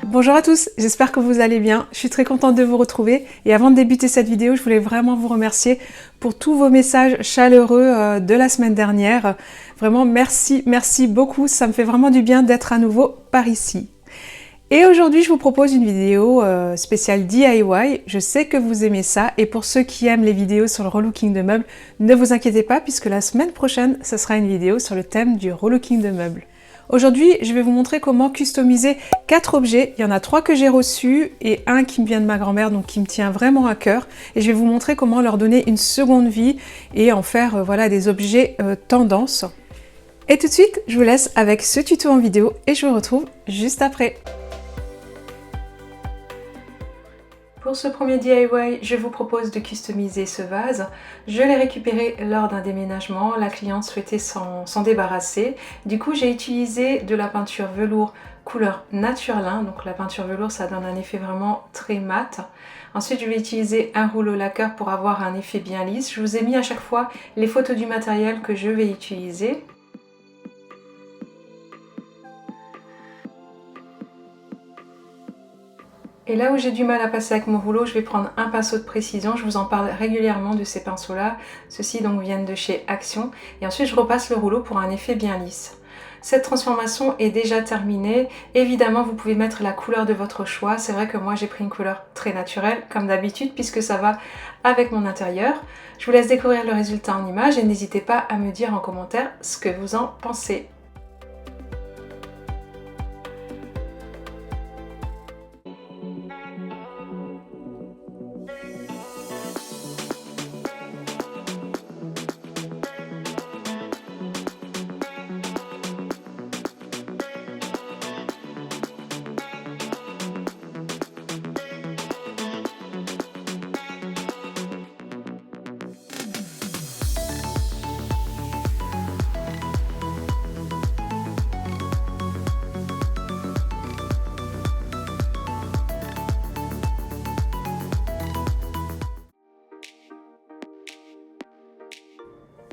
Bonjour à tous, j'espère que vous allez bien. Je suis très contente de vous retrouver et avant de débuter cette vidéo, je voulais vraiment vous remercier pour tous vos messages chaleureux de la semaine dernière. Vraiment merci beaucoup, ça me fait vraiment du bien d'être à nouveau par ici. Et aujourd'hui, je vous propose une vidéo spéciale DIY. Je sais que vous aimez ça et pour ceux qui aiment les vidéos sur le relooking de meubles, ne vous inquiétez pas puisque la semaine prochaine, ce sera une vidéo sur le thème du relooking de meubles. Aujourd'hui, je vais vous montrer comment customiser 4 objets. Il y en a 3 que j'ai reçus et un qui me vient de ma grand-mère, donc qui me tient vraiment à cœur. Et je vais vous montrer comment leur donner une seconde vie et en faire voilà, des objets tendance. Et tout de suite, je vous laisse avec ce tuto en vidéo et je vous retrouve juste après. Pour ce premier DIY, je vous propose de customiser ce vase. Je l'ai récupéré lors d'un déménagement, la cliente souhaitait s'en débarrasser. Du coup, j'ai utilisé de la peinture velours couleur Naturelin. Donc la peinture velours, ça donne un effet vraiment très mat. Ensuite, je vais utiliser un rouleau lacqueur pour avoir un effet bien lisse. Je vous ai mis à chaque fois les photos du matériel que je vais utiliser. Et là où j'ai du mal à passer avec mon rouleau, je vais prendre un pinceau de précision. Je vous en parle régulièrement de ces pinceaux-là. Ceux-ci donc viennent de chez Action. Et ensuite, je repasse le rouleau pour un effet bien lisse. Cette transformation est déjà terminée. Évidemment, vous pouvez mettre la couleur de votre choix. C'est vrai que moi, j'ai pris une couleur très naturelle, comme d'habitude, puisque ça va avec mon intérieur. Je vous laisse découvrir le résultat en image et n'hésitez pas à me dire en commentaire ce que vous en pensez.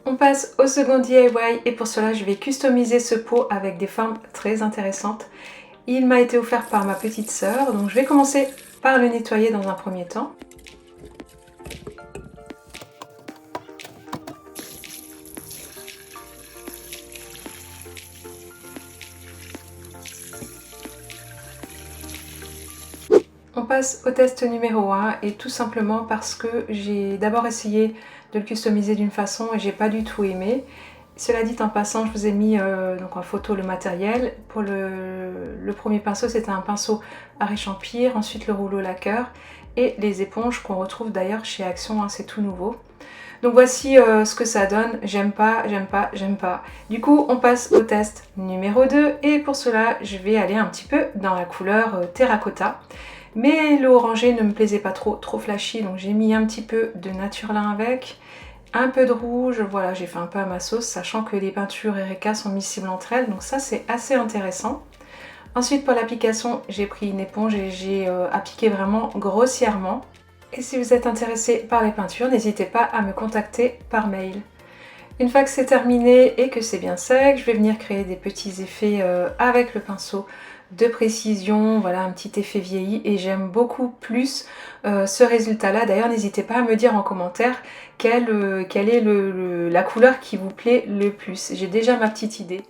On passe au second DIY et pour cela je vais customiser ce pot avec des formes très intéressantes. Il m'a été offert par ma petite sœur, donc je vais commencer par le nettoyer dans un premier temps. On passe au test numéro 1 et tout simplement parce que j'ai d'abord essayé de le customiser d'une façon et j'ai pas du tout aimé. Cela dit en passant, je vous ai mis donc en photo le matériel. Pour le premier pinceau, c'était un pinceau à réchampir, ensuite le rouleau lacqueur et les éponges qu'on retrouve d'ailleurs chez Action, hein, c'est tout nouveau. Donc voici ce que ça donne, j'aime pas. Du coup, on passe au test numéro 2 et pour cela, je vais aller un petit peu dans la couleur terracotta. Mais le orangé ne me plaisait pas trop flashy, donc j'ai mis un petit peu de Naturelin avec, un peu de rouge, voilà, j'ai fait un peu à ma sauce, sachant que les peintures Eureka sont miscibles entre elles, donc ça c'est assez intéressant. Ensuite pour l'application, j'ai pris une éponge et j'ai appliqué vraiment grossièrement. Et si vous êtes intéressé par les peintures, n'hésitez pas à me contacter par mail. Une fois que c'est terminé et que c'est bien sec, je vais venir créer des petits effets avec le pinceau de précision, voilà un petit effet vieilli et j'aime beaucoup plus ce résultat là. D'ailleurs n'hésitez pas à me dire en commentaire quelle est la couleur qui vous plaît le plus. J'ai déjà ma petite idée.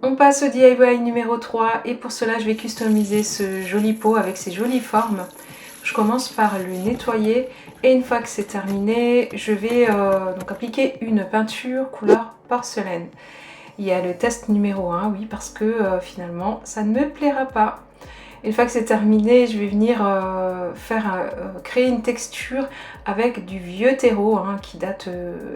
On passe au DIY numéro 3 et pour cela je vais customiser ce joli pot avec ses jolies formes. Je commence par le nettoyer et une fois que c'est terminé, je vais donc appliquer une peinture couleur porcelaine. Il y a le test numéro 1, oui, parce que finalement ça ne me plaira pas. Une fois que c'est terminé, je vais venir créer une texture avec du vieux terreau hein, qui date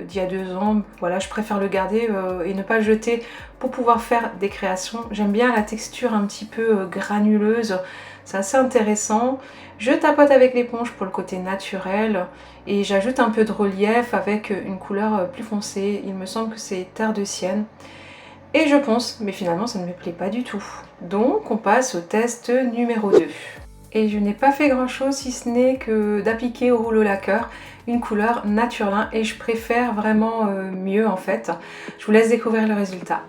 d'il y a 2 ans. Voilà, je préfère le garder et ne pas le jeter pour pouvoir faire des créations. J'aime bien la texture un petit peu granuleuse, c'est assez intéressant. Je tapote avec l'éponge pour le côté naturel et j'ajoute un peu de relief avec une couleur plus foncée. Il me semble que c'est terre de Sienne. Et je ponce, mais finalement ça ne me plaît pas du tout. Donc on passe au test numéro 2. Et je n'ai pas fait grand chose si ce n'est que d'appliquer au rouleau lacqueur une couleur naturelle et je préfère vraiment mieux en fait. Je vous laisse découvrir le résultat.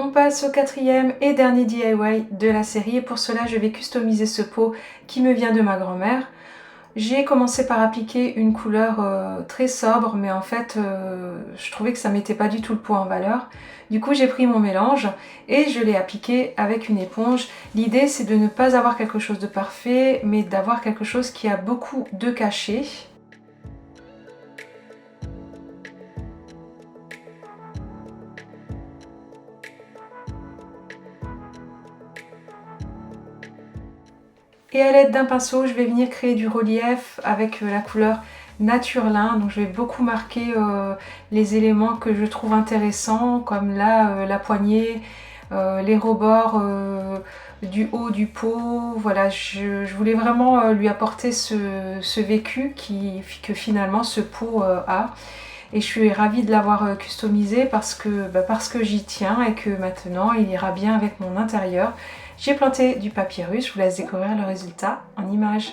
On passe au 4e et dernier DIY de la série et pour cela je vais customiser ce pot qui me vient de ma grand-mère. J'ai commencé par appliquer une couleur très sobre mais en fait je trouvais que ça mettait pas du tout le pot en valeur. Du coup j'ai pris mon mélange et je l'ai appliqué avec une éponge. L'idée c'est de ne pas avoir quelque chose de parfait mais d'avoir quelque chose qui a beaucoup de cachet. Et à l'aide d'un pinceau, je vais venir créer du relief avec la couleur Nature Lin. Donc je vais beaucoup marquer les éléments que je trouve intéressants, comme là la poignée, les rebords du haut du pot. Voilà, je voulais vraiment lui apporter ce vécu que finalement ce pot a. Et je suis ravie de l'avoir customisé parce que j'y tiens et que maintenant il ira bien avec mon intérieur. J'ai planté du papyrus, je vous laisse découvrir le résultat en images.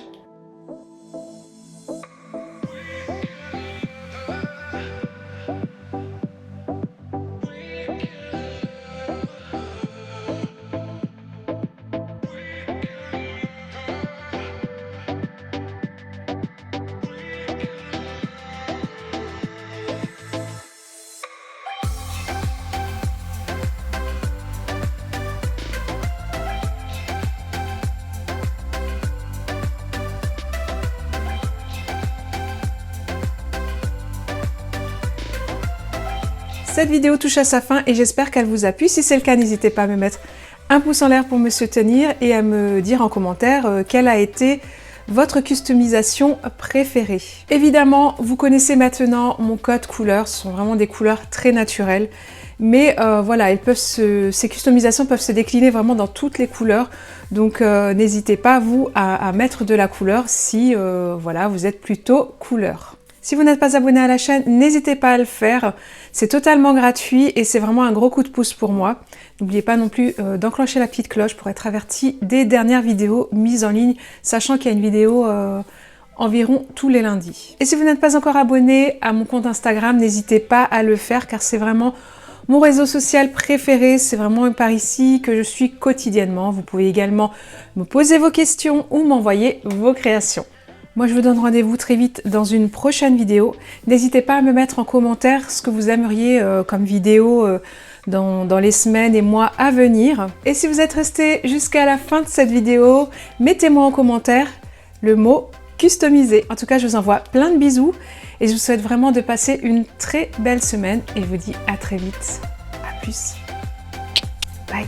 Cette vidéo touche à sa fin et j'espère qu'elle vous a plu. Si c'est le cas, n'hésitez pas à me mettre un pouce en l'air pour me soutenir et à me dire en commentaire quelle a été votre customisation préférée. Évidemment, vous connaissez maintenant mon code couleur, ce sont vraiment des couleurs très naturelles. Mais voilà, ces customisations peuvent se décliner vraiment dans toutes les couleurs. Donc n'hésitez pas, vous, à mettre de la couleur si voilà, vous êtes plutôt couleur. Si vous n'êtes pas abonné à la chaîne, n'hésitez pas à le faire. C'est totalement gratuit et c'est vraiment un gros coup de pouce pour moi. N'oubliez pas non plus d'enclencher la petite cloche pour être averti des dernières vidéos mises en ligne, sachant qu'il y a une vidéo environ tous les lundis. Et si vous n'êtes pas encore abonné à mon compte Instagram, n'hésitez pas à le faire car c'est vraiment mon réseau social préféré. C'est vraiment par ici que je suis quotidiennement. Vous pouvez également me poser vos questions ou m'envoyer vos créations. Moi, je vous donne rendez-vous très vite dans une prochaine vidéo. N'hésitez pas à me mettre en commentaire ce que vous aimeriez comme vidéo dans les semaines et mois à venir. Et si vous êtes resté jusqu'à la fin de cette vidéo, mettez-moi en commentaire le mot customiser. En tout cas, je vous envoie plein de bisous et je vous souhaite vraiment de passer une très belle semaine et je vous dis à très vite. À plus. Bye.